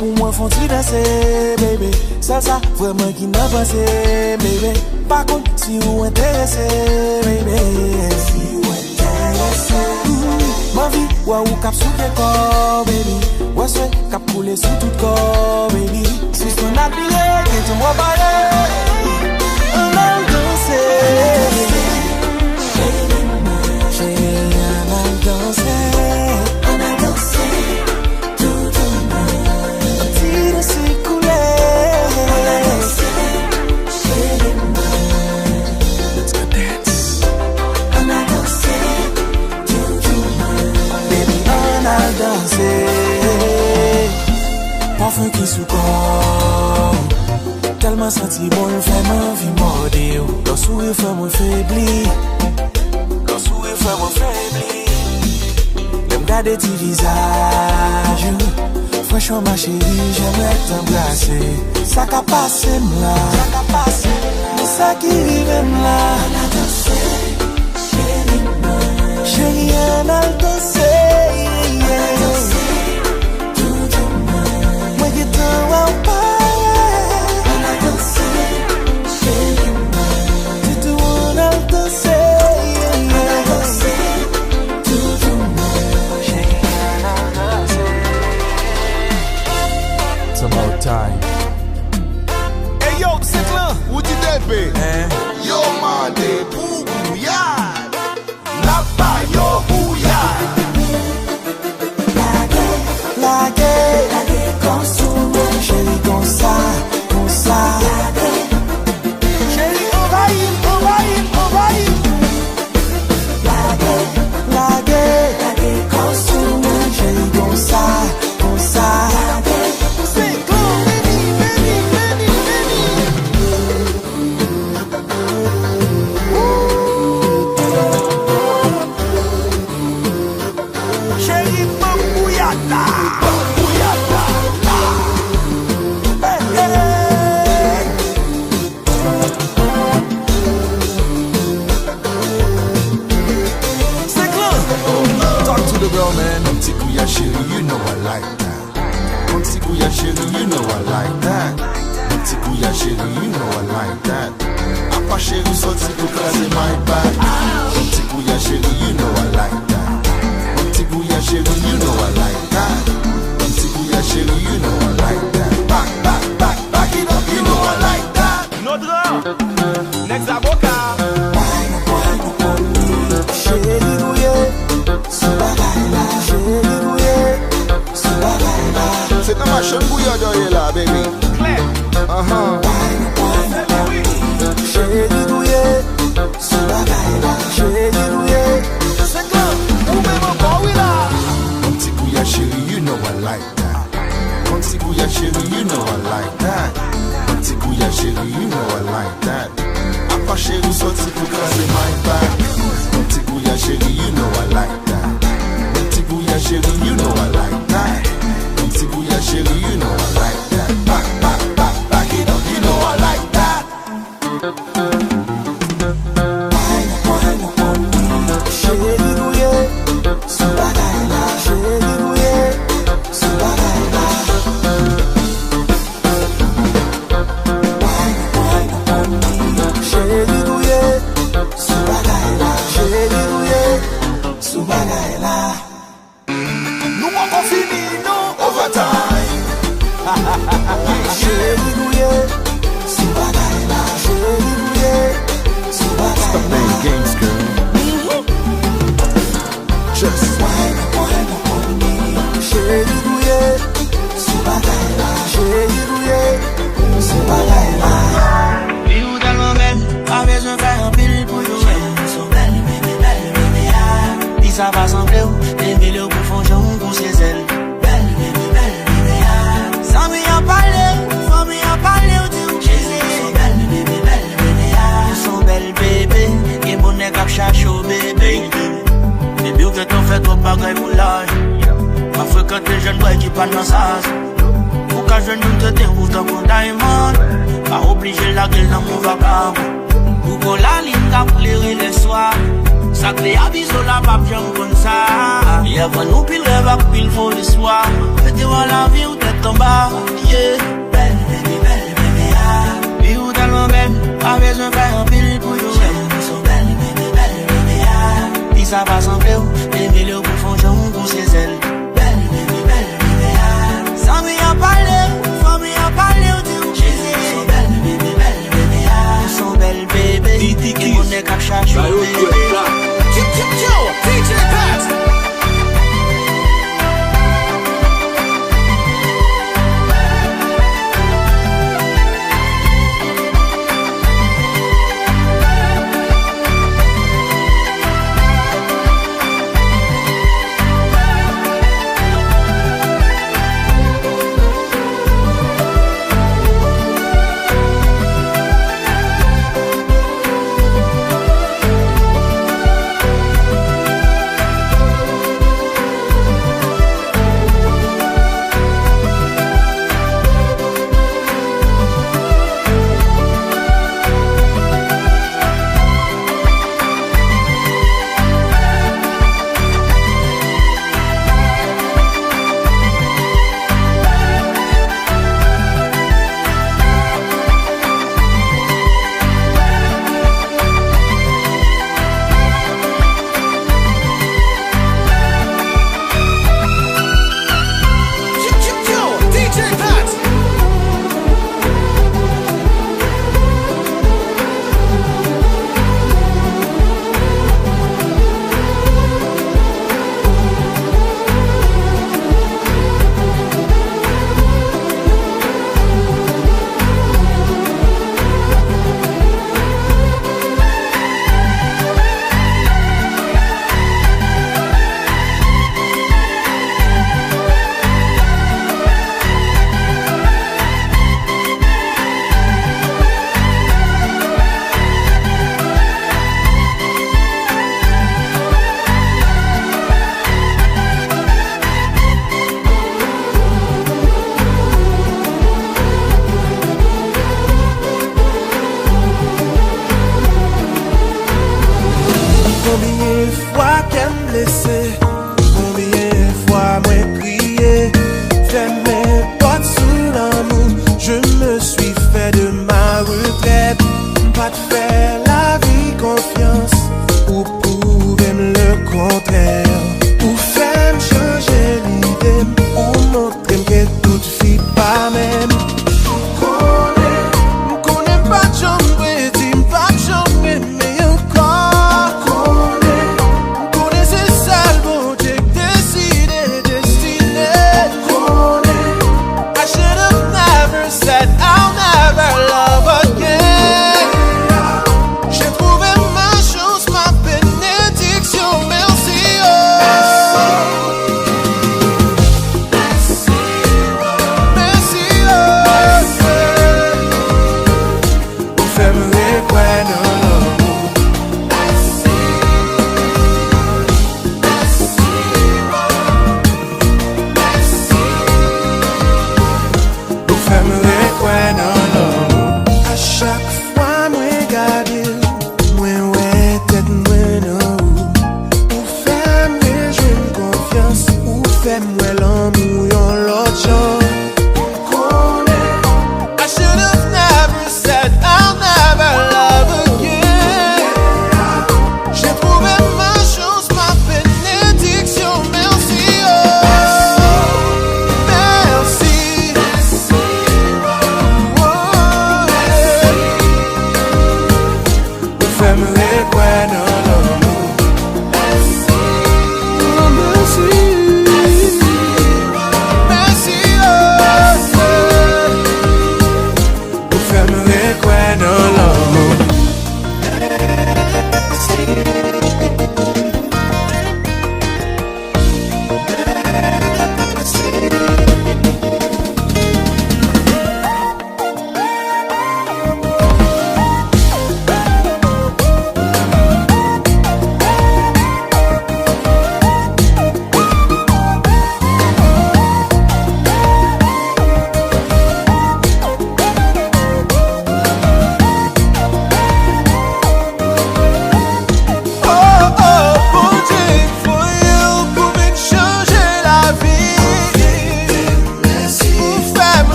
Pour moi, font-ils danser, baby. Ça, vraiment qui n'a pensé, baby. Par contre, si vous intéressez, baby. Si vous intéressez, ma vie, ou cap sous tes corps, baby. Ouais, c'est cap couler sous tout corps, baby. Si son habillé, que tu m'as parlé, on a dansé. Chérie, on a dansé. On a dansé tout le monde. Tire s'est coulé. On a dansé, chérie, let's go dance. On a dansé tout le monde. Baby, on a dansé. Parfum qui sous corps. Tellement senti bon, il fait ma vie mordée. Dans sourire, fait moi faibli. Dans sourire, fait moi faibli. L'aime garder tes visages. Franchement, ma chérie, j'aimerais t'embrasser. Ça qu'a passé, m'la. Ça qu'a passé, m'la. Ça qui vive, m'la. On a dansé, chérie, m'la. Chérie, on a dansé. On a dansé tout le monde. Moi, qui t'en vois pas. Time. Hey yo, c'est là, où tu t'es? Yo, mandé, bouillard. Là-bas, yo, bouillard. La guerre, consomme, chérie, comme ça. Chérie, envahir. La guerre, consomme, chérie, comme ça. Chérie, you know I like that. Montigouya, chérie, you know I like that. Montigouya, chérie, you know I like that. Apa chérie, sorti pour craser my back. Montigouya, chérie, you know I like that. Montigouya, chérie, you know I like that. Montigouya, chérie, you know I like that. Back it up, you know I like that. Notre next avocat. Chérie, c'est dans ma chambre bouillon d'oreille là, baby. Chérie douillé, sous la gaïla. Chérie douillé, c'est comme, ou même encore oui là. Montigouya chérie, you know I like that. Montigouya chérie, you know I like that. Montigouya chérie, you know I like that. Apa chérie sorti pour craser my back. Montigouya chérie, you know I like that. Montigouya chérie, you know I like that. Montigouya chérie, you know I like that. Back it up, you know I like that. Chérie douillé, sous la gaïla. Chérie douillé, sous la gaïla. Chérie douillé, sous la gaïla. Chérie douillé, sous la gaïla. Nous m'en fini, non overtime. Chérie douillé, sous la gaïla. Chérie douillé, sous la gaïla. Stop playing games, girl. Just wine on me. Chérie douillé, sous la gaïla. Chérie douillé, sous la gaïla. Puis ou tellement belle, pas besoin de faire un pile pour you. So belle, bébé, puis ça va sembler où, aimer le bouffon jaune pour ses ailes. Belle, bébé, sans m'y en parler, faut m'y en parler ou tu me disais. So belle, bébé, son belle bébé, et mon nez cap chacho bébé. Bébé ou que t'en fais trop bagaille pour l'âge. Ma fréquente les jeunes boys qui parlent dans sa. Pour qu'à jeune nous te déroule dans mon diamond. Pas obligé la gueule dans mon vacabond. Pour qu'on la ligne qu'a plairé les soirs. Ça clé à biseau la pape j'aime comme ça. Et avant nous pile rêve à pile faut le soir. Fais-toi la vie ou t'es en bas, yeah. Belle bébé, ah. Lui ou tellement belle, pas besoin de faire un pile pour you. Nous sommes belle bébé, ah. Puis ça va sembler où, aimer le bouffon jaune pour ses ailes. Belle bébé, ah. Sans m'y en parler, faut m'y en parler, on dit où j'ai. Nous sommes belle bébé, ah. Nous sommes belle bébé, et mon nez cap chaque jour, bébé. DJ Pat.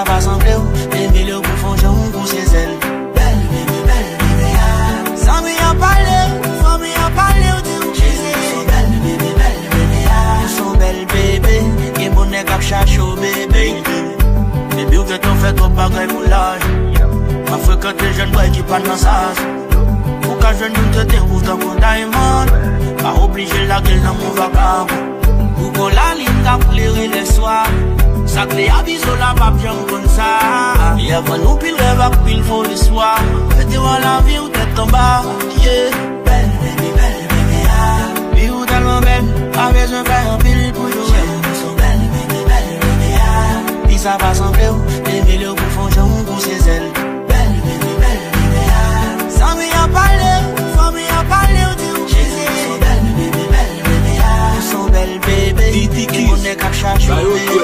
va sembler des millions pour fond jaune pour ses ailes. Belle bébé, ah. Sans m'y en parler, son belle bébé, ah. Son belle bébé, et mon nez cap chacho bébé. Bébé, ou que t'en fais trop pas grave pour l'âge. Ma fréquente les jeunes boys qui parlent dans sa pour qu'un jeune nous te déroule dans mon diamond. Pas obligé la gueule dans mon vagabond. Pour qu'on la ligne qu'a plairé les soirs. Ça clé à biseau la pape j'aime comme ça. Et avant nous pile rêve à pile faut le soir. Faites voir la vie ou tête en bas. Yeah. Belle bébé, ah. Vie ou tellement belle, pas besoin de faire un pile pour nous. Son belle bébé, ah. Puis ça va sembler des millions pour fond jaune pour ses ailes. Sans m'y en parler, son belle bébé, ah. Son belle bébé, et mon nez cap chacho bébé.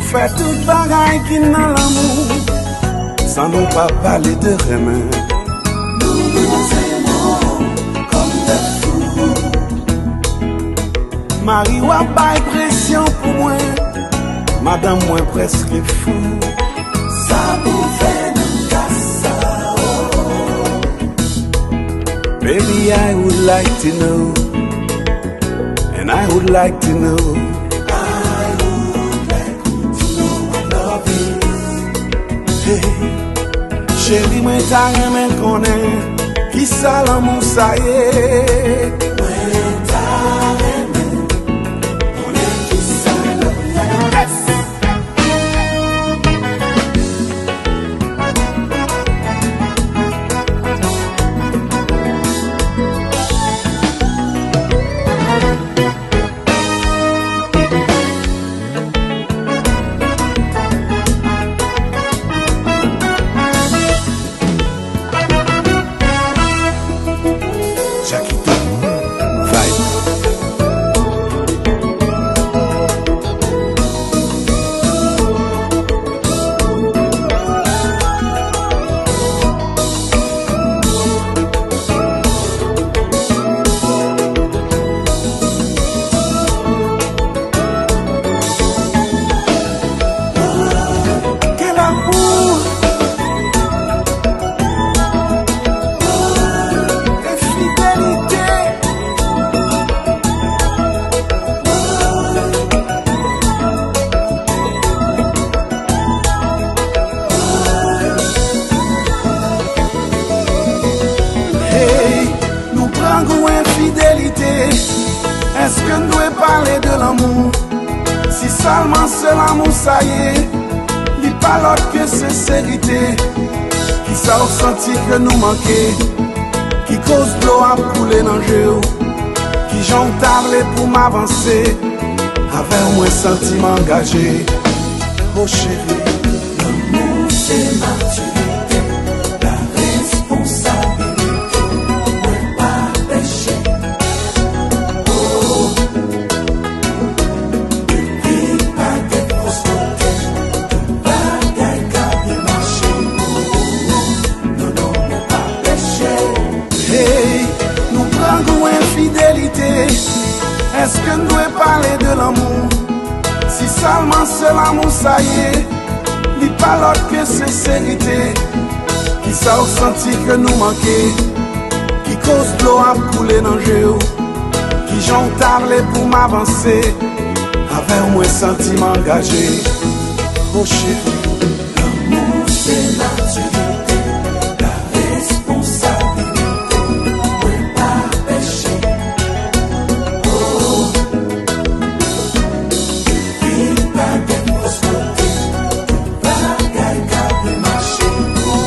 Fait tout bagaille qui dans l'amour, sans nous pas parler de remède. Nous nous aimons comme des fous. Marie ou pas pression pour moi, madame moi presque fou. Ça nous fait nous casser. Baby, I would like to know, and I would like to know. Chérie, moi t'as rien connaît, qui ça l'amour ça y est. Moi t'as rien connaît, qui ça l'amour. Est-ce que nous devons parler de l'amour? Si seulement c'est l'amour, ça y est, il pas l'autre que sincérité. Qui ça ressenti que nous manquait, qui cause de l'eau à couler dans le jeu, qui j'en parlé pour m'avancer, avec moins sentiment engagé. Oh chérie, l'amour c'est maturité, la responsabilité, ne pas pécher. Oh, depuis pas de grosses côtés, de bagaille qu'a bien marché. Oh, non, ne pas pécher. hey, nous prenons infidélité. Est-ce que nous devons parler de l'amour? Si seulement c'est l'amour, ça y est, il pas l'autre que sincérité. Qui ça ressenti que nous manquait, qui cause de l'eau à couler dans le jeu, qui j'en parlé pour m'avancer, avec moins sentiment engagé. Oh chérie, l'amour c'est maturité, la responsabilité, ne pas pécher. Oh, depuis pas de grosses côtés, de bagaille qu'a bien marché. Oh,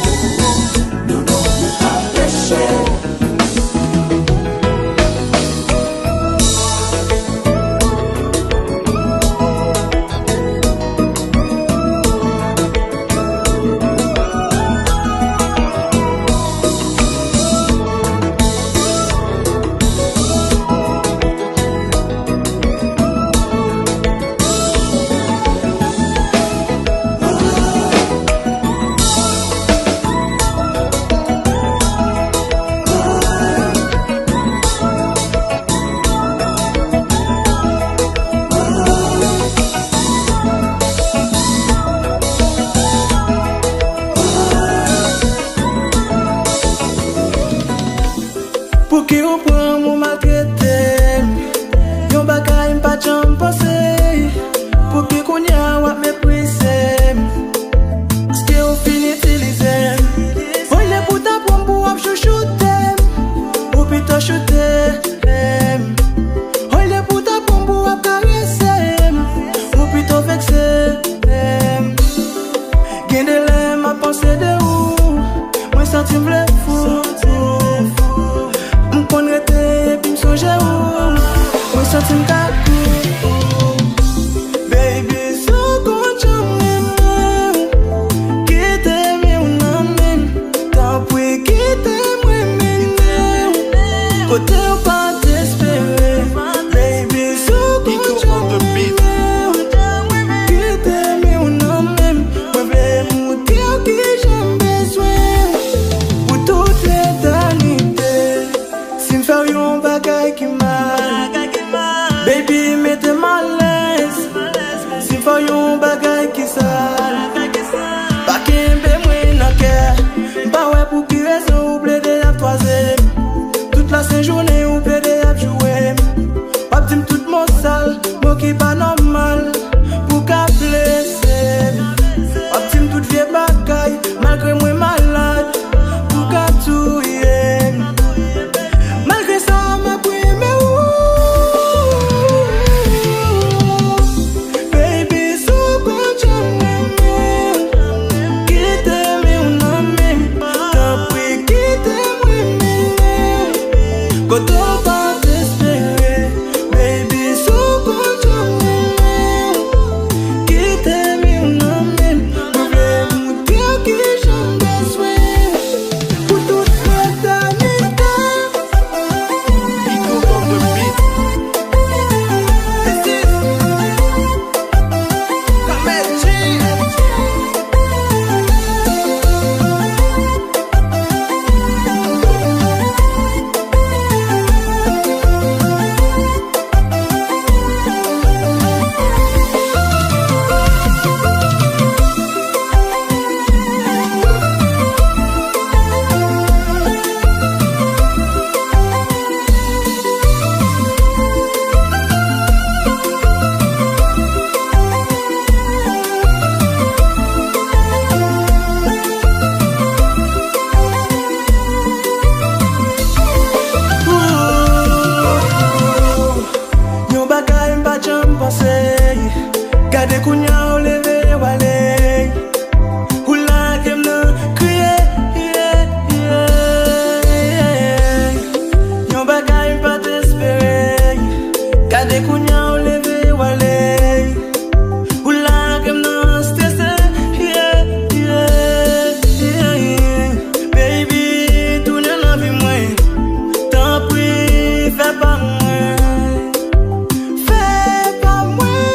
non, ne pas pécher. a wap me presse. Ske ou fin itilize. Oy le pou ta pon pou wap chouchoute. Ou pito choute. Oy le pou ta pon pou wap karese. Ou pito vekse. Gen de lem a pense de ou. Mwen santi mble fou. M'kon rete pi m'sonje ou. Mwen santi m'kakou. Baby, so kon cham mwen. Kite mi ou nan men. Tan pou kite mwen men. Kote ou pa t'espere. Baby, so kon cham mwen. Kite mi ou nan men. Mwen vle mouti ou ki jem bezwen. Pou tout l'éternité. Si m'fè yon bagay ki mal. Baby, mette mal l'aise. Si m'fè yon bagay ki sal. Pa kembe mwen nan kè. Mpa wè pou ki rezon ou ple de ap toaze. Toute la sen journée ou ple de ap joué. Wap dim tout mon sal. Mo ki pa normal. Pou ka blese. Wap dim tout vie bagay. Malgré mwen malade. Pou ka touye. Malgré ça, m'a pris mes baby, so kon cham mwen. Kite mi ou nan men. Tan pri kite mwen men. Koto pa t'espere. Baby, so kon cham mwen. Kite mi ou nan men. Mwen vle mouti ou ki jem bezwen. Pou tout l'éternité. Yon bagay mpa jam pense. Gade kounya ou leve wale. Ou la kem nan kriye. Yon bagay mpa t'espere. Gade kounya ou leve wale. Ou la kem nan stresse. Baby, tourne nan vi mwen. Tan pri, fè pa mwen. Fè pa mwen.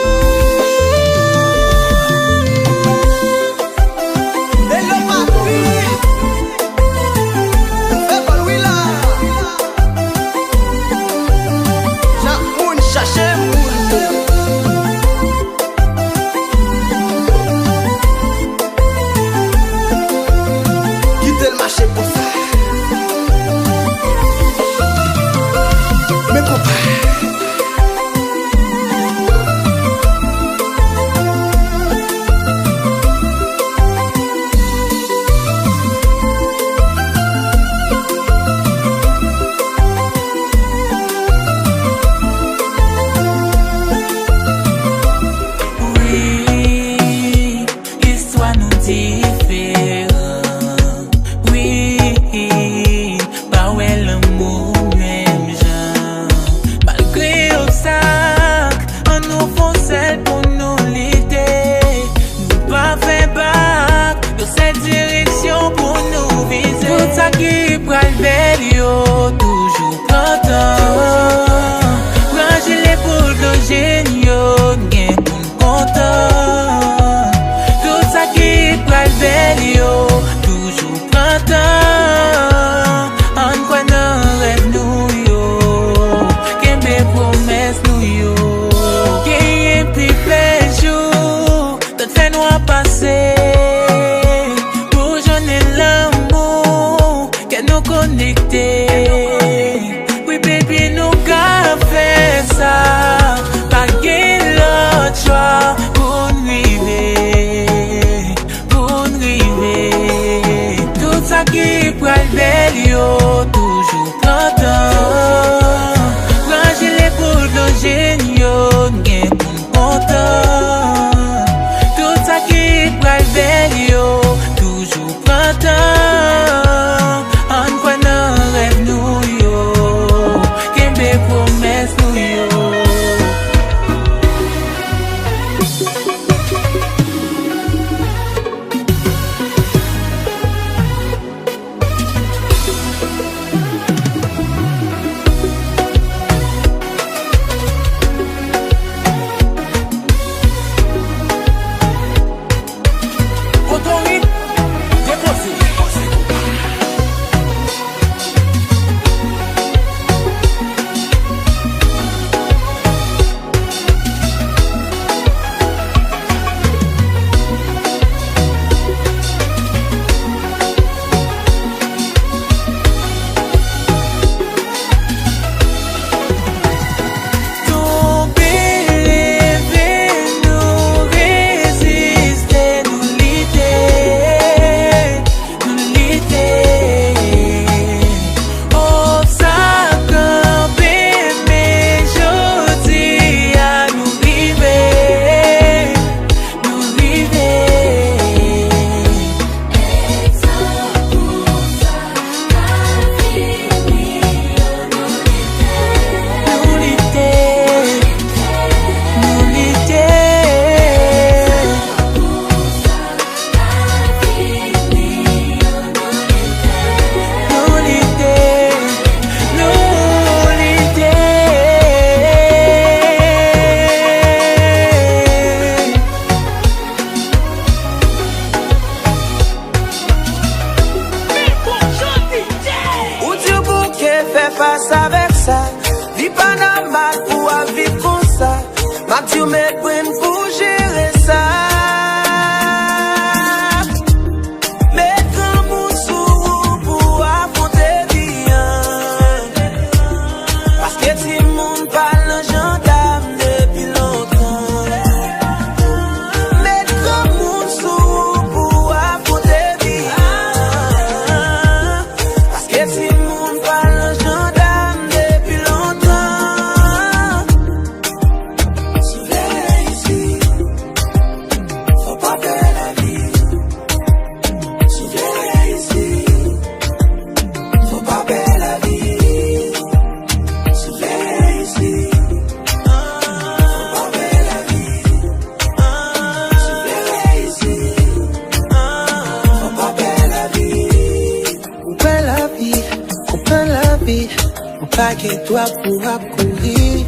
qui doit pour courir.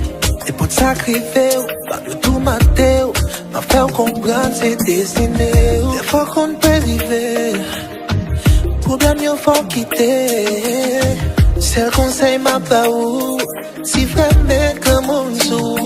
Et pour te sacrifier, pas de tout mater, m'a fait comprendre c'est destiné. Des fois qu'on peut arriver, pour bien mieux faut quitter. C'est le conseil m'a pas où, si vraiment comme on joue.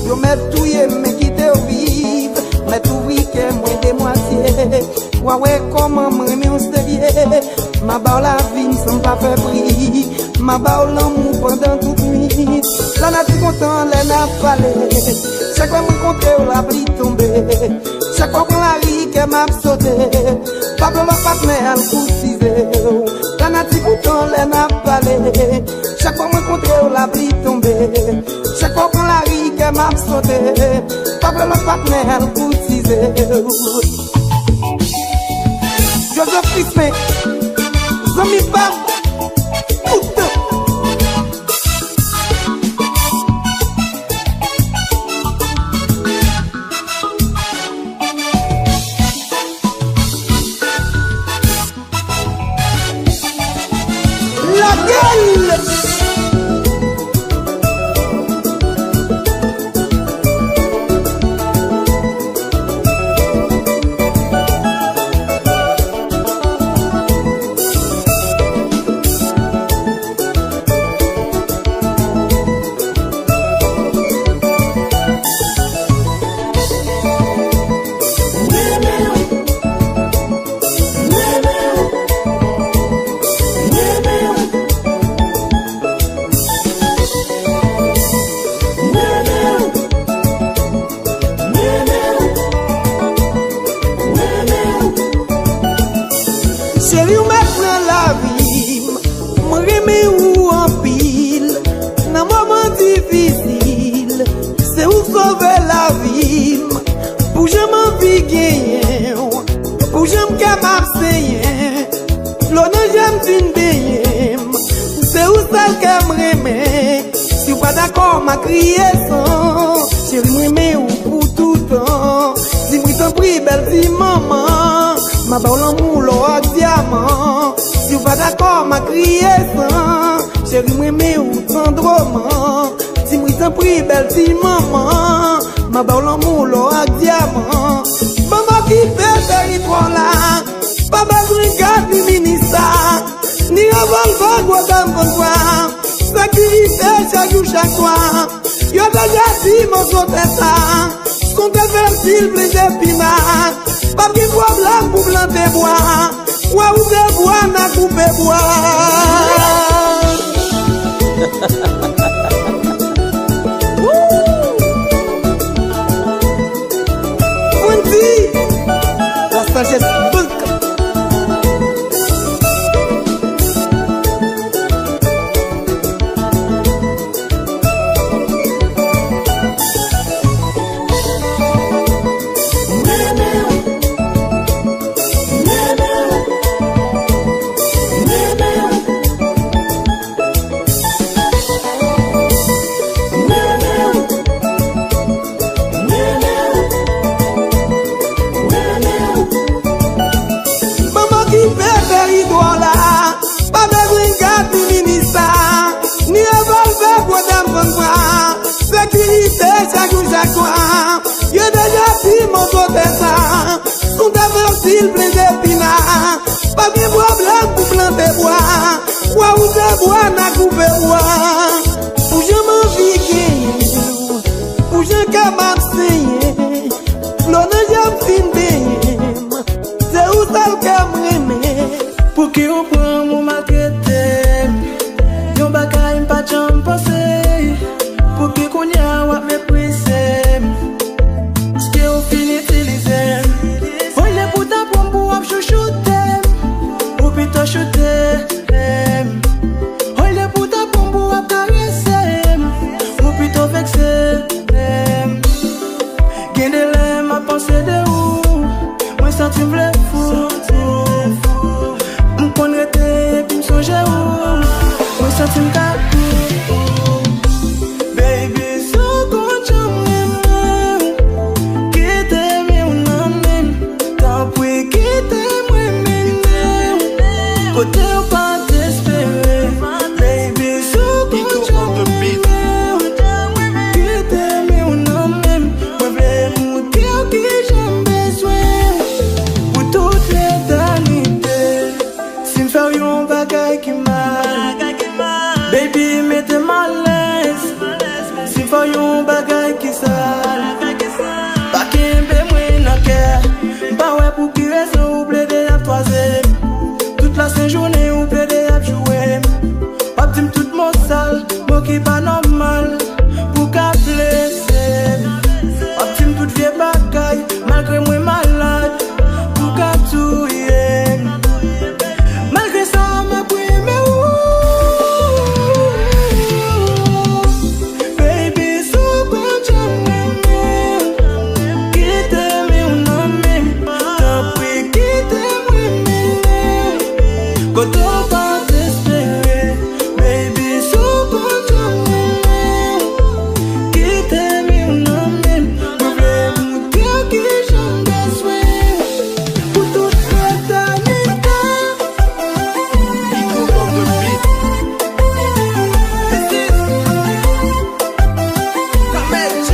Yo mè touye mè kite ou vive, mè tou wike mwen de moitié. Wawè koman mè mè ou steriye, ma ba ou la vin san pa fè pri, ma ba ou l'amour pendant toute nuit. La nati kontan lè na pale, chaque fois mwen kontre ou la pli tombe, chaque fois la ri ke m'a sauté, Pablo le partenaire al courtisé. La nati kontan lè na pale, chaque fois mwen kontre ou la pli tombe, chaque fois la ri ke m'a sauté, Pablo le partenaire al courtisé. Joseph Crispin, Zami Bam, putain. La gueule. Chérie, ou maintenant la vie, moi remets ou en pile, dans moment difficile, c'est où sauver la vie, pour jamais envie gagner, pour jamais capable saigner, l'honneur j'aime d'une baigner, c'est où celle qu'elle me remet, si ou pas d'accord m'a crié sans, chérie, moi remets ou pour tout temps, dis-moi t'en prie belle vie maman. Ma ba ou l'amour l'eau à diamant. Si vous pas d'accord, ma crié sans. Chérie, moi, mais ou tendrement. Dis-moi, t'en prie, belle fille, maman. Ma ba ou l'amour l'eau à diamant. Maman qui fait territoire là. Pas besoin de garde ni ministre. Ni revolver, quoi, dame, bonsoir. Sécurité, chaque jour, chaque soir. Yo déjà dit, mon côté ça. Qu'on te fertile plein d'épinards. Pas de problème pour planter bois. Ouais, ou de bois, n'a coupé bois. Fonti, la sagesse banque. Sécurité, chaque jour, y'a déjà dit mon côté ça. Qu'on t'a fertile plein d'épinards. Pas de problème pour planter bois. Quoi ou de bois, n'a coupé bois. Ou je m'en vigue, ou je capable d'enseigner. L'on n'a jamais fini. C'est où ça le camreme. Pour qui on prend mon maquette. Yon bagay m'pas jam pensé. Pour qui qu'on y a ou mépriser. C'que ou fin utiliser. On est pour ta pompe ou ap chouchouter. Ou plutôt shooter. On est pour ta pompe ou ap caresser. Ou plutôt vexer. Gen de l'aime à penser de où. Moi senti m'vle fou. M'konne te et puis m'songe où. Moi senti m'kakou. Côté ou pas t'espérer, baby, sous contrôle. Qui t'aime ou non même, moi vraiment dire que j'ai besoin. Pour toute l'éternité, si m'fais yon bagay qui mal, baby, mettez mal à l'aise. Si m'fais yon bagay qui sale, pas qu'il me mouille dans cœur. Bah ouais, pour qui raison ou plaider à troisième. La journée où plaidé à jouer. Pas de tout mon sale, moi qui pas normal. Pour qu'à blesser. Pas de toute vieille bagaille, malgré moi malade. Pour qu'à touiller. Malgré ça, m'a pris mais baby, sous quand j'aime. Quitte mais on a même. T'as pris quitte moi. Côté ou pas t'espérer, baby, sous contrôle. Qui t'aime ou non même, problème ou dire que j'en besoin. Pour toute l'éternité. Eagle on the beat. This is Kamel G.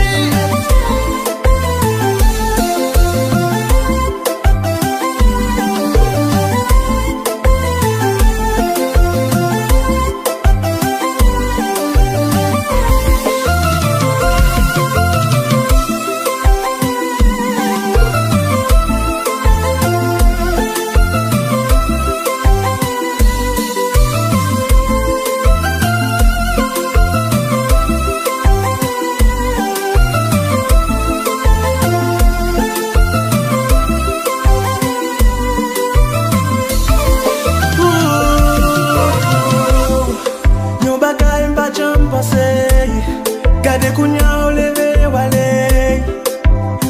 Gade kounya ou leve wale.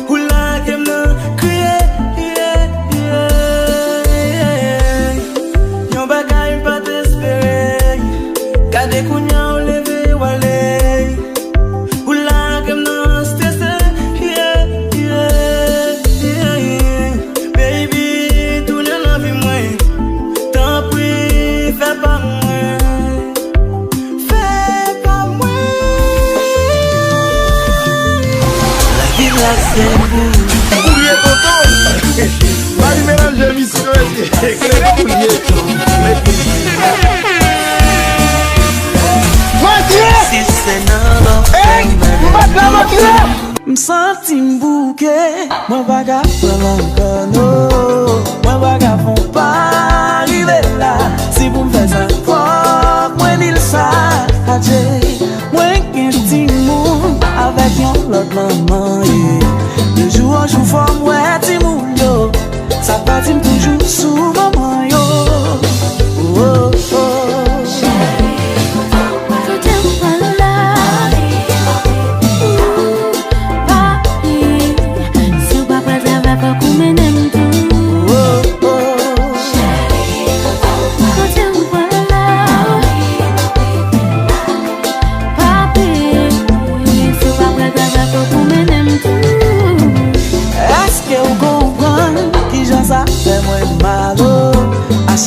Ou la kem nan kriye. Yon bagay m'pa t'espere. Gade kounya ou leve wale. Ou la kem nan stresse. Baby, tourne la vie mwen. T'en prie, fais pas mwen. Oubliez Toto. Marie mélange mission et oubliez. Mathieu! Si c'est n'importe Hey! Mathieu! m'senti m'bouquet. Moi baga prendre encore, moi baga font pas arriver là. Si vous me faites un croc, moi dis ça, adjé. Moi qu'un petit monde avec yon l'autre maman, yeah. De jour en jour fort, moi ti moun yo. Ça partit toujours sous maman yo. Oh oh oh.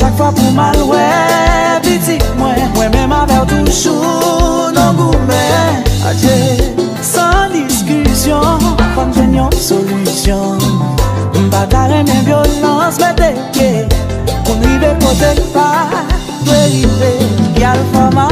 Chaque fois pour mal, ouais, petit, moi même avec toujours nos gourmets. Adieu, sans discussion, comme j'ai une solution. Bagarre, mes violences, mais t'es pour nous river, côté pas, pour river, y'a le format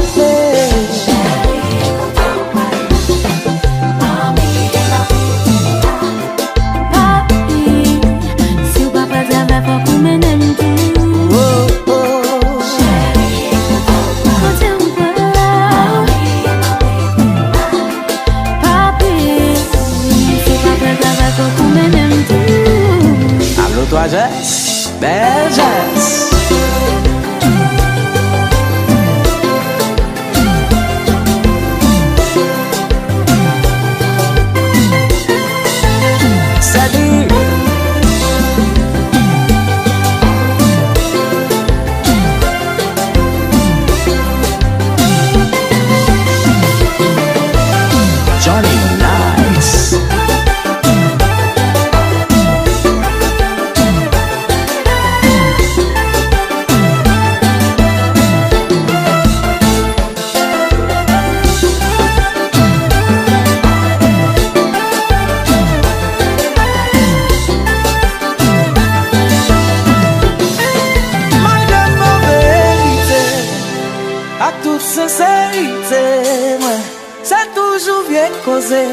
toi Jess, belle Jess. Salut. Johnny Nice. C'est toujours bien causé,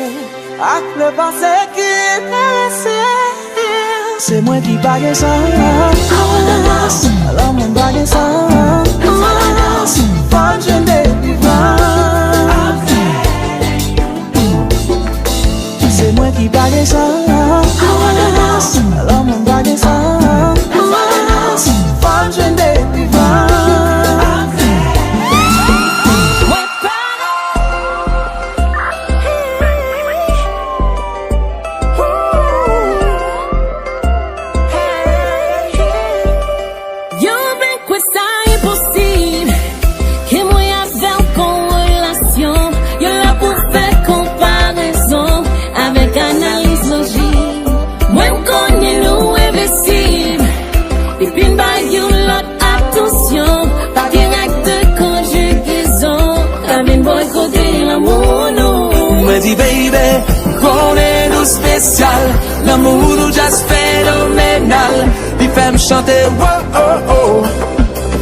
avec le passé qui est passé. C'est moi qui bague ça, alors mon bague ça. Fun, je n'ai c'est moi qui bague ça, alors mon bague ça. Fun, je n'ai Dis baby, qu'on est nous spécial. L'amour nous just phénoménal. Il fait me chanter oh oh oh,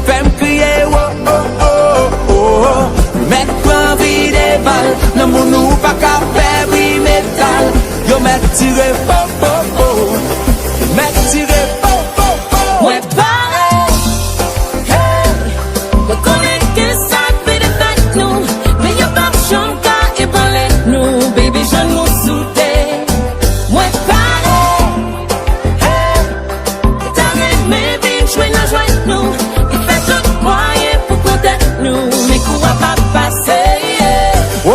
fait me crier oh oh oh oh. Mettre envie des balles. L'amour nous pas qu'à faire oui métal. Yo mettre tirer oh oh oh, mettre tirer oh oh oh. Ouais pareil, hey, me connaît que ça fait des fêtes nous, mais y'a pas de chance. No, baby, je nous soudais. Moi, pareil. Hey, t'arrêtes mes vies, je vais la joie de nous. Il fait tout croire pour protéger nous. Mais quoi pas passer. Oh,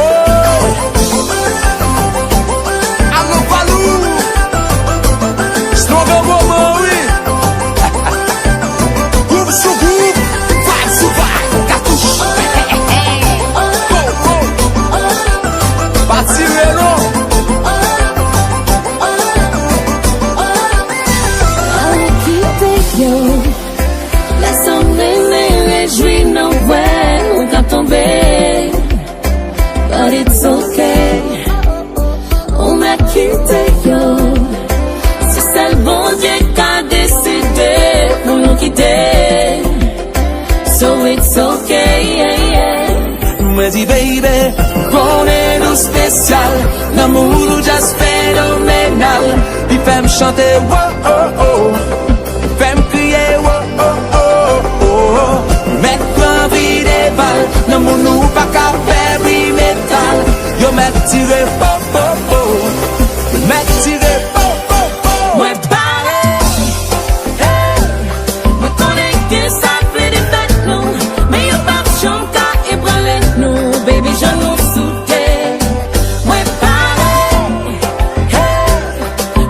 I'm Palou. Strong woman, oui. Groove sous groove, vibe sous vibe, cartouche. But it's okay, on m'a quitté yo. Si c'est le bon Dieu qui a décidé pour nous quitter, so it's okay, yeah, yeah. Me dis baby, qu'on est nous spécial, l'amour nous just fait phénoménal. Il fait me chanter wow oh oh, fait me crier wow oh oh oh. Mettre envie des balles, non mon nous pas qu'à faire métal. Yo mettre tirer po po po, mettre tirer po po po. Moi pareil, moi connais que ça fait des fêtes nous, mais yo pas chanter et branler nous, baby je nous soutien. Moi pareil,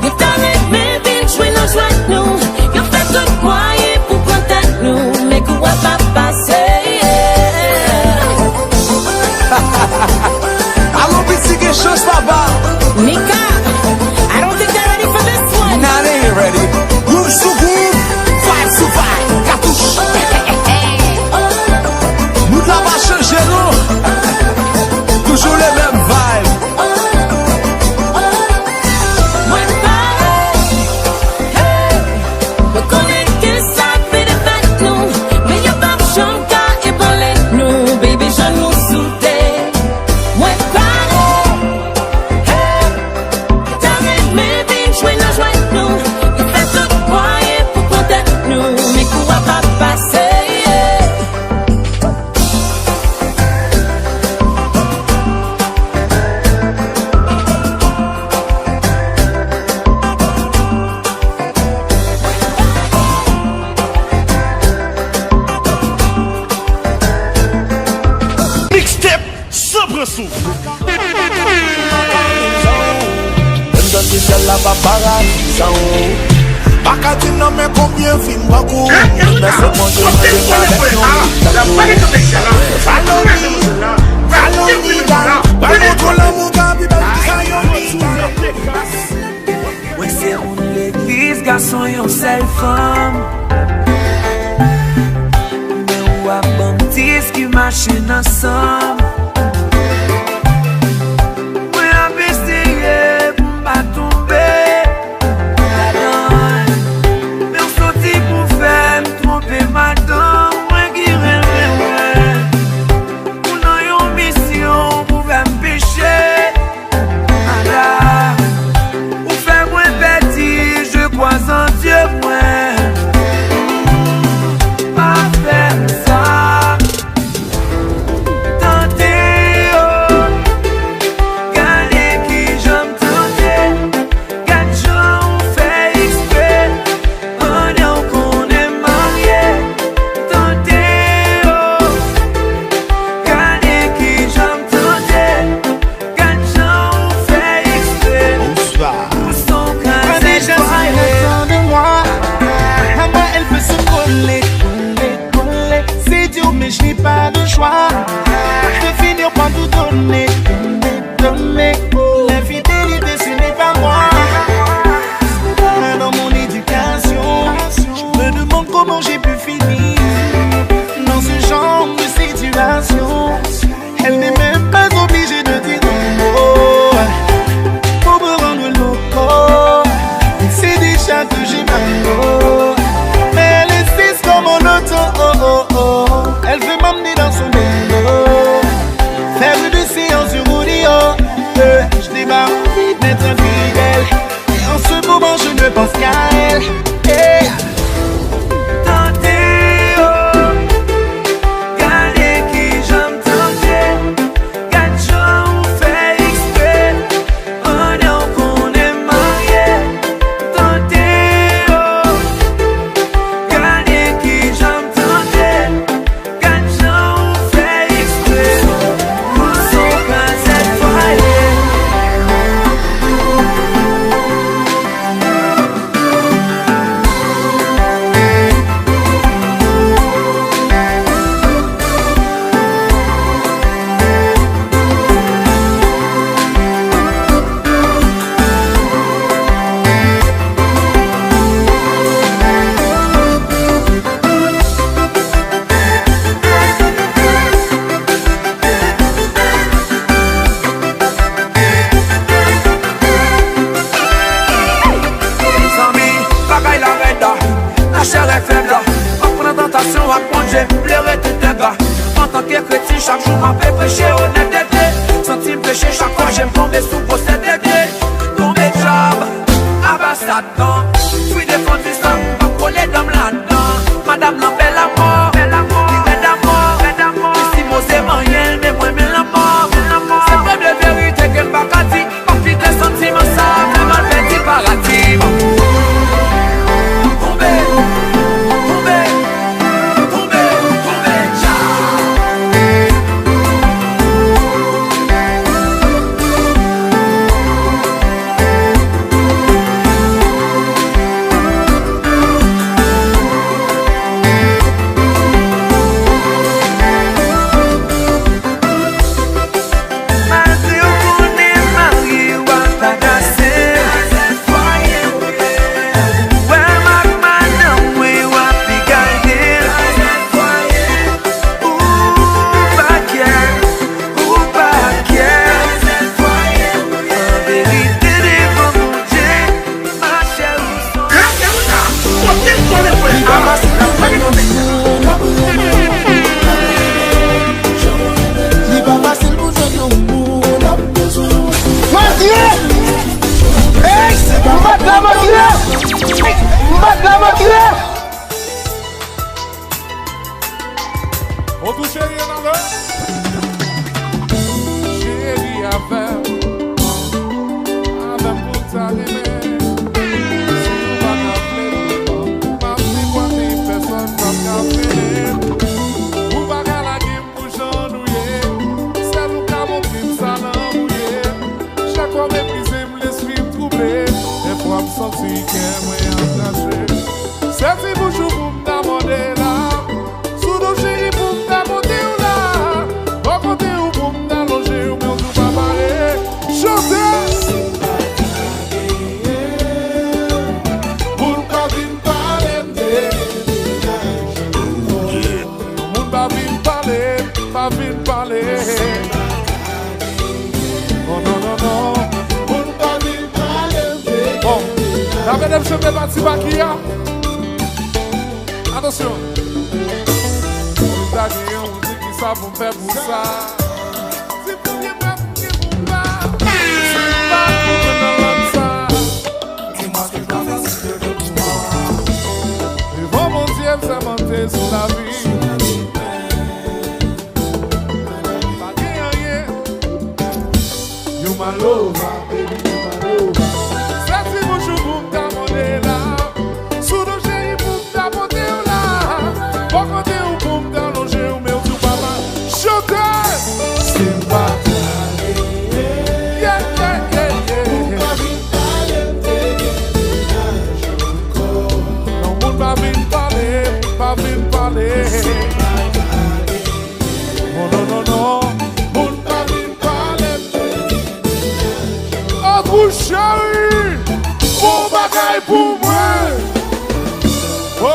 yo t'arrête mais vite jouer nos joies nous, yo fait tout croyer pour prendre nous, mais quoi pas passer. Allô, petit quelque chose là-bas. Mika, I don't think they're ready for this one. Nah, they ain't ready. Groove to groove, vibe to vibe, cartouche. Nous t'as pas changé, non? Toujours les mêmes vibes. Moi pareil, me connais que ça fait des fêtes nous, mais y'a pas de chanter et parler nous, baby je nous soutien. Moi pareil, t'arrêtes mais vite jouer nos joies nous, il fait tout croyer pour protéger nous, mais quoi pas passer. Mixtape, sobre sous. Dans le ciel la paparazzi ça oh. Pas qu'à dire non mais combien film beaucoup. Mais c'est mon Dieu avec nous. Follow me down. Follow l'amour qui Ouais, c'est on l'église, garçon, yon seule femme. Mais ou a bandis qui machine ensemble. Ouais, a bestillé pour m'pas tomber. Mais on sorti pour faire tromper madame. Ouais, qui rêve, ou non yon mission pour faire m'pêcher. Ou fait moins petit, je crois en Dieu, moi. Pas faire ça. Tenter, oh. Gagner qui j'aime tenter. Quatre gens on fait exprès. On est qu'on est marié. Tenter, oh. Gagner qui j'aime tenter. Quatre gens on fait exprès. Prenez Jésus de moi. À moi elle peut se coller. C'est dur mais je n'ai pas de choix. Je vais finir par tout donner. L'infidélité ce n'est pas moi. Dans mon éducation, je me demande comment j'ai pu finir dans ce genre de situation. Elle n'est même pas obligée de dire non pour me rendre loco. C'est déjà que j'ai mal. Mais elle insiste comme en auto. Elle veut m'emmener dans son bando. Faire une séance sur rodeo. Je n'ai pas envie d'être infidèle. Et en ce moment je ne pense qu'à elle. Tenter, oh. Gagner qui j'aime tenter. Quatre gens on fait exprès. On est qu'on est marié. Tenter, oh. Gagner qui j'aime tenter. Quatre gens on fait exprès. Pour son cas cette foyer. La chair est faible, en prenant tentation à plonger, pleurer tout un gars. En tant que chrétien, chaque jour m'a fait prêcher honnêteté. Senti me pécher chaque fois, j'aime tomber sous procédé. Tomber job. Abassat non, fruit de fondissant, pas coller dans là-dedans. Madame la belle à mort, belle d'amour, ici moi c'est moyen, mais moi mais la mort. C'est vrai de vérité que pas qu'à dire, pas vite les sentiments ça, vraiment petit paradis. On touche rien dans le chérie avec pour t'allumer. Si on va t'appeler, ma petite voisine, personne va t'appeler. Ou va qu'à la game pour j'ennuyer. C'est nous qui avons pris ça l'embrouiller. Chaque fois méprisé, me l'esprit me troubler. Des fois me sentir qu'elle m'a attaché. C'est si vous jouez pour me demander là. Sous nos chéris pour me demander là. Au côté où pour me déloger, ou bien tout va parler. Chantez! Pour ne pas venir parler de pour ne pas venir parler, pas venir parler. Oh non, non, non. Pour ne pas venir parler. Bon, la mesdames, je vais partir par qui a. Attention. On dit qui ça pour faire pour ça. Si vous voulez pas pour pas. C'est pas pour ça. Dis-moi ce que je dois faire si je veux pour moi. Devant mon Dieu, c'est monter sur la vie. Pas rien. You my lover, baby, you my lover. C'est si vous jouez pour me demander là. Sous nos chéris pour me demander là. Pas côté ou pour me déloger ou même tout papa. Chantez! C'est pas yeah. Non, moun pas vin parler. Non. Moun pas vin parler. Oh, vous chérie! Bon bagaille pour moi! Oh!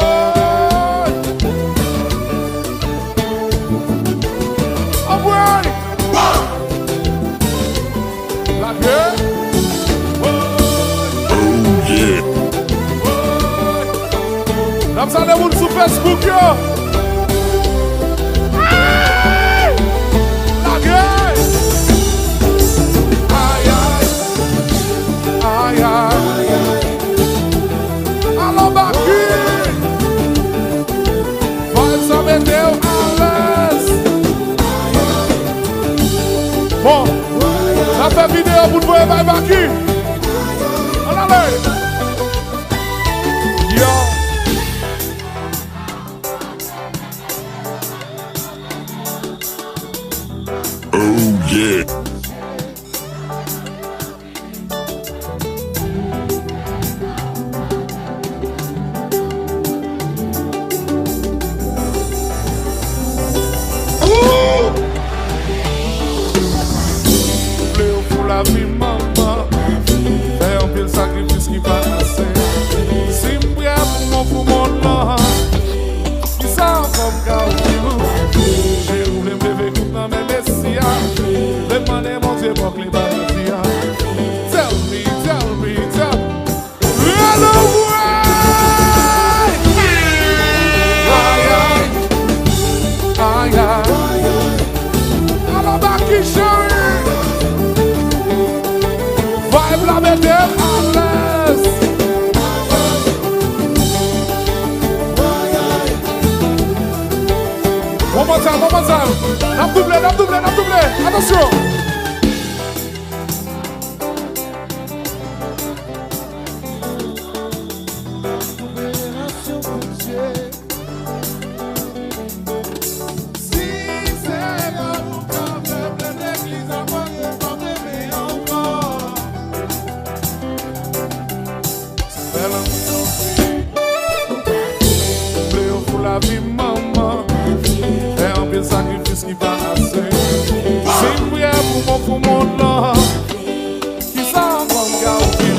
Nam sa de moun sou Facebook yo. La gueule. Aïe. Allons Baki. Vibes sa meteo à l'aise. Bon, ça fait vidéo pour te voir Baki. On allait. Yo. Oh yeah. Pour la vie maman, fais un peu le sacrifice qui va passer. Si m'brille pour mon nom, qui ça encore m'gâte. J'ai roulé m'lever comme dans mes messias. Demandez mon Dieu pour que les balles Tell me. Hello, aïe. Alors, Baki chérie. Vibe la météo. Attention. La vie, maman, et un peu de sacrifice qui va assez. C'est une prière pour mon monde là, qui s'en va me garder.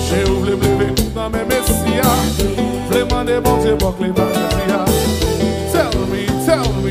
J'ai oublié de lever dans mes messias, je l'ai demandé bon Dieu pour que les bagages. Tell me, hello,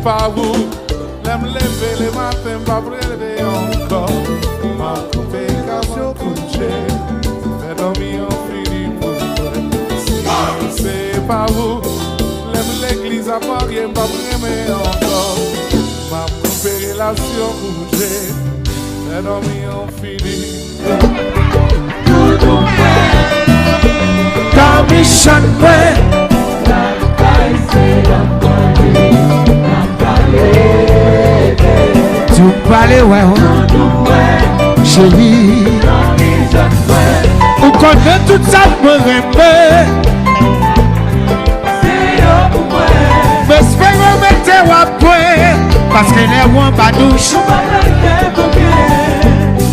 pas vous. L'aime lever les matins, pas brûler encore. Ma complication couchée, mais dormir en fini pour si c'est pas vous. L'aime l'église à Paris, pas brûler encore. Ma relation couchée, mais dormir en fini. Commission way. Tu parles ouais, chérie. On connaît tout ça pour aimer. Mais espérons mettre à point parce qu'elle est moins badouche.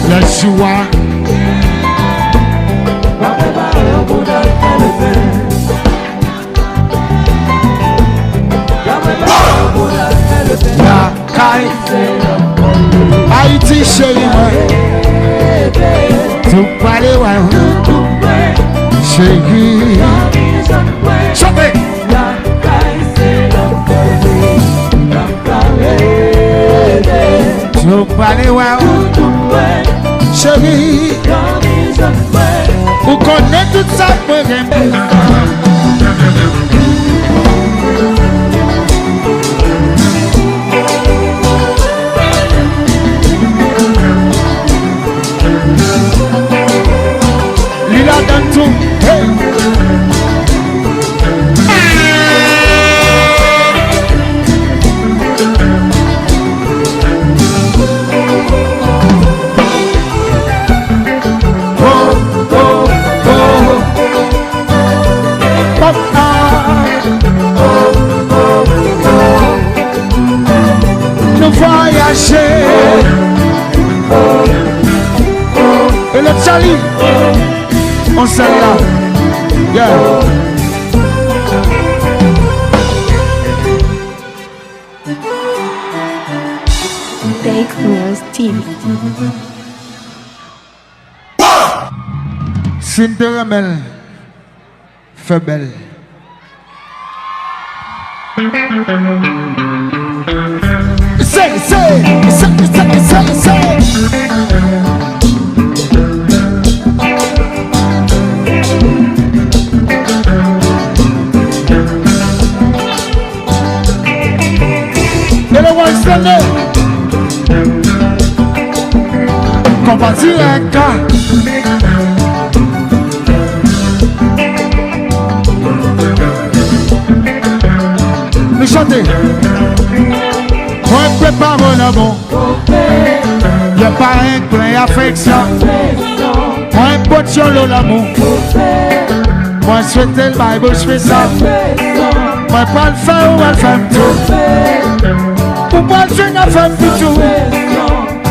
La joie. La caille Haïti chérie, tout parler ouais, chérie. Chantez. Tout parler ouais, chérie. Vous connaissez tout ça pour Lila dans tout. Hey. Et le Charlie, on s'en là. Yeah. Bake Rose TV. Cinderamel, fait belle. Say. Et le one stand compartir un cas. Me chanter. Moi prépare mon amour. Y'a pas un plein affection. Moi porte sur l'amour. Moi souhaite le Bible, je fais ça. Moi pas le faire ou le faire tout. Pour moi je n'ai pas fait tout.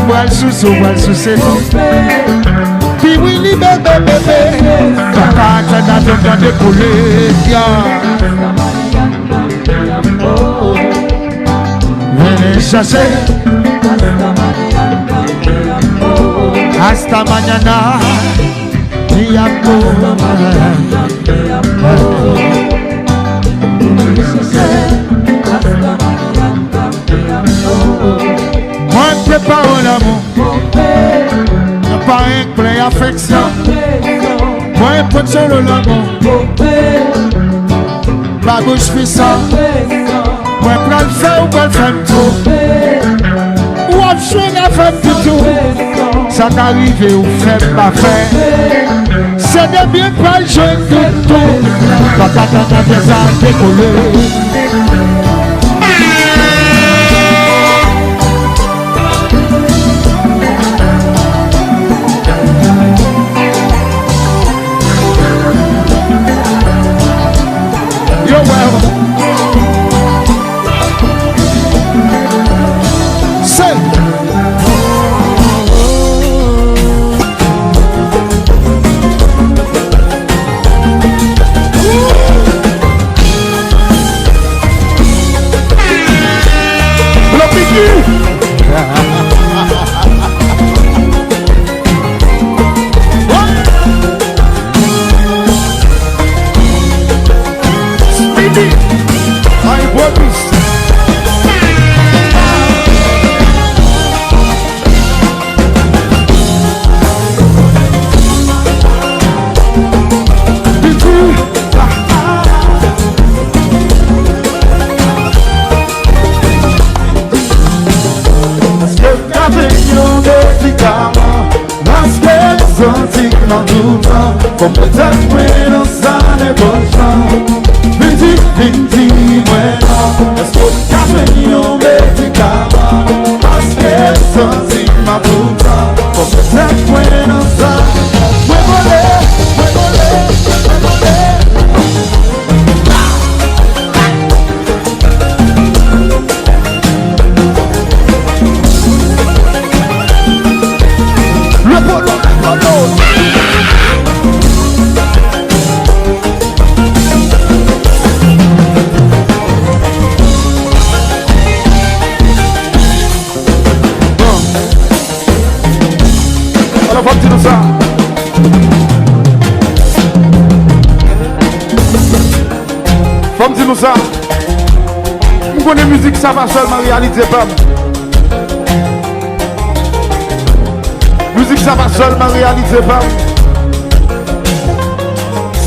Moi le sous-sous, moi le sous-sous. Puis oui, bébé. Papa, tu as besoin de couler. Venez chercher hasta mañana, mi amor. Moi prépare l'amour, ne pas un plein affection. Moi porte sur l'amour, ma bouche fait ça. Moi prends le feu ou pas le faire tout. Ou on joue la femme du tout. Ça t'arrive ou fait pas faire. C'est de bien pas le jeu du tout. Quand t'as bien ça décoller. Yo well. dans tout temps. Comme peut-être moi dans ça n'est pas chant. Me dis, moi non. Est-ce qu'on café yon médicament? Parce que senti ma pourtant. Comme peut-être moi dans ça. Moi voler. Alors, faut dire ça. Faut me dire ça. Je connais musique, ça va seulement réaliser pas. Musique, ça va seulement réaliser pas.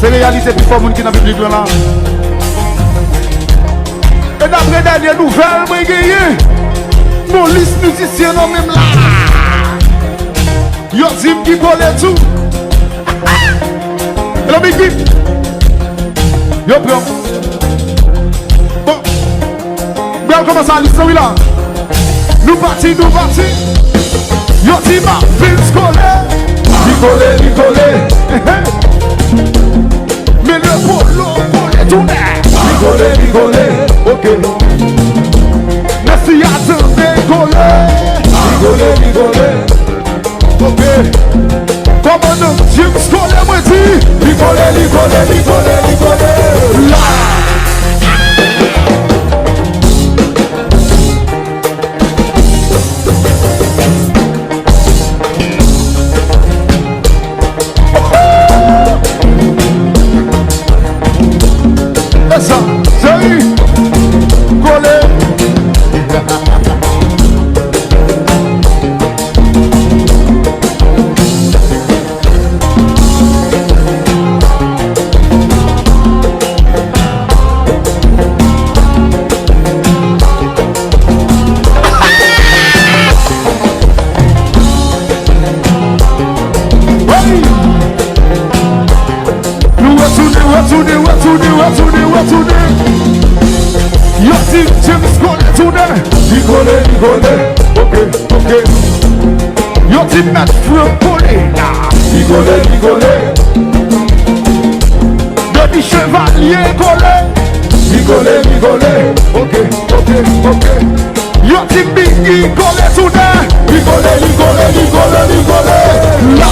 C'est réalité plus fort qui n'a plus de là. Et d'après dernière nouvelle, moi gagné. Mon liste musicien non même là. Yo team qui connaît tout. Et la big big. Yo prends. Bon. Bien comment ça liste oui là. Nous partis. Yo team a Vince collé. Mais le polo tout net. Rigolé. Ok. Merci à te rigolé. Ok. Comment nous James Collet moi dit. Rigolé. Là. Ça, salut, collé. Yo si James Collet tourné. Rigolé. Ok. Yo si Matt Frank collé. Rigolé. Denis Chevalier collé. Rigolé. Ok. Yo si Biggie collé tourné. Rigolé. Là.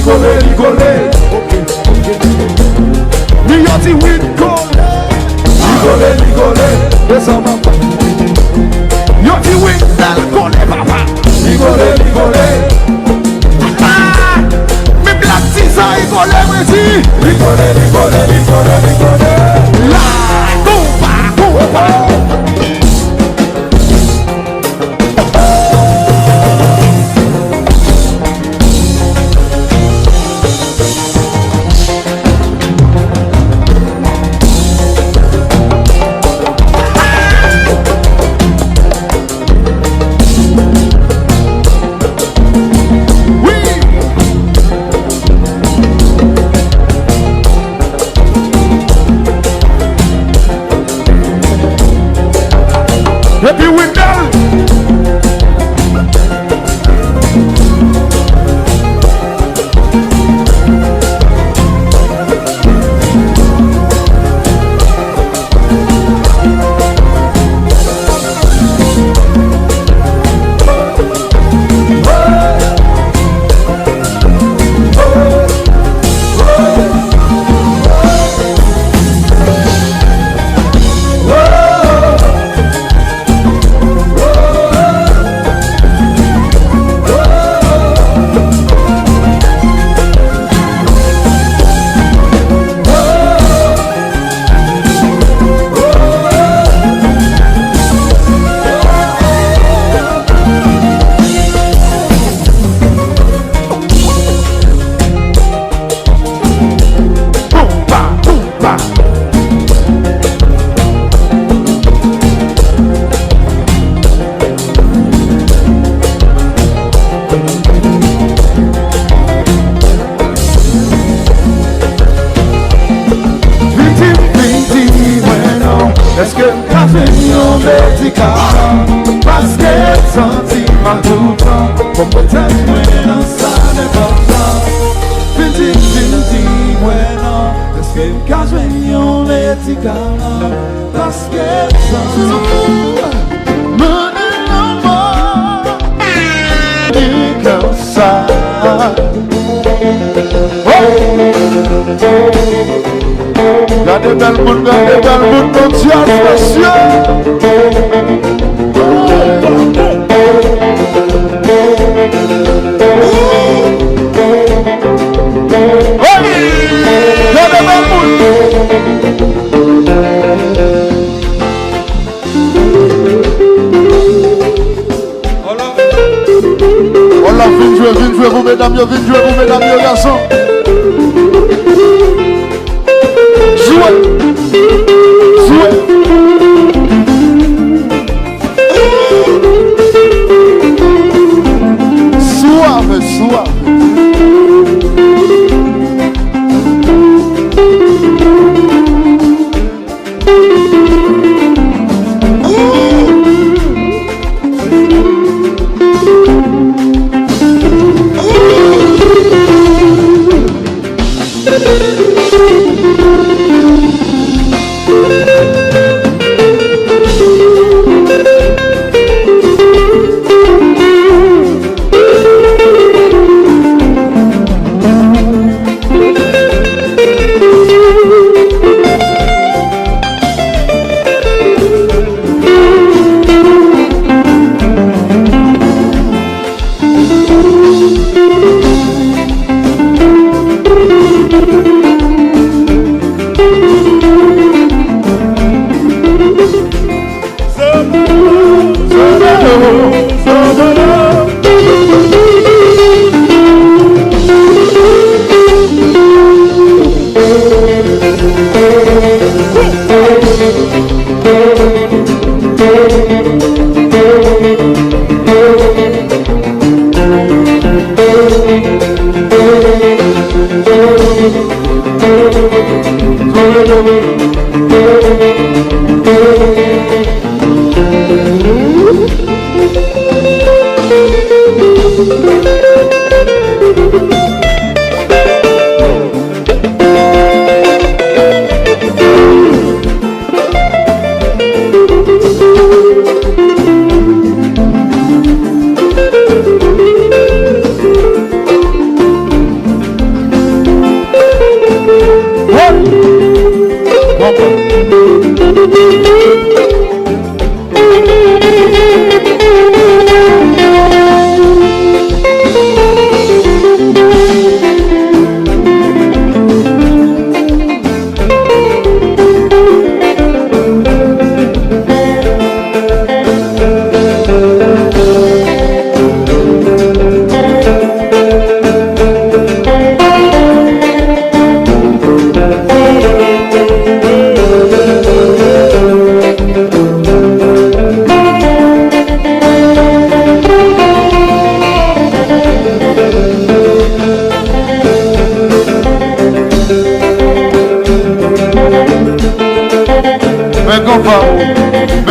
rigolé. Me a dit oui, rigolé. Descends ma part. Yo dit oui, rigolé, papa. Rigolé. Ah, mes black tisans, rigolé. La, compa. Et puis Wendell. Est-ce que t'as fait yon médicament? Parce que senti mal tout le temps. Pour peut-être moins dans ça n'est pas ça. Fini, ouais non. Est-ce que t'as fait yon médicament? Parce que senti mal comme ça. Gardez dans le monde, mon Dieu, spécial. Gardez dans le monde. On l'a vu jouer, vous mesdames, garçons. Suave.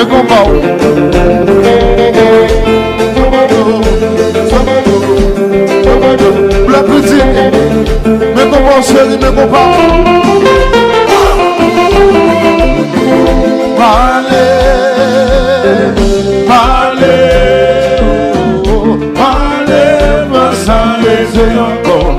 me comprends. La petite, me comprends chérie, me comprends. Parlez, me sans les encore.